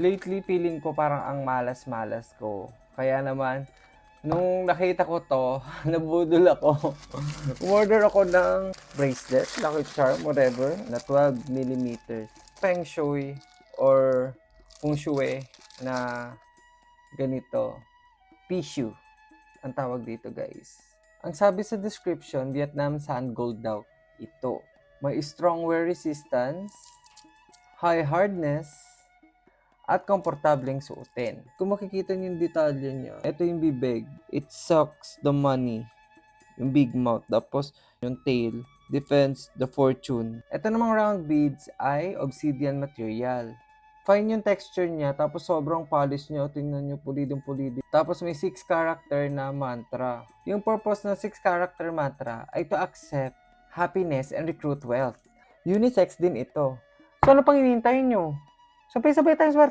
Lately, feeling ko parang ang malas-malas ko. Kaya naman, nung nakita ko to, nabudol ako. Umorder ako ng bracelet, lucky charm, whatever, na 12 millimeters. Feng Shui or Feng Shui na ganito. Pishu ang tawag dito, guys. Ang sabi sa description, Vietnam Sand Gold daw ito. May strong wear resistance, high hardness, at komportableng suotin. Kung makikita niyo yung detalye niya, ito yung bibig. It sucks the money. Yung big mouth. Tapos, yung tail defends the fortune. Ito namang round beads ay obsidian material. Fine yung texture niya, tapos sobrang polish niya. Tingnan niyo, pulidong-pulidong. Tapos may 6 character na mantra. Yung purpose ng 6 character mantra ay to accept happiness and recruit wealth. Unisex din ito. So ano pang hinihintay nyo? Sabay-sabay tayong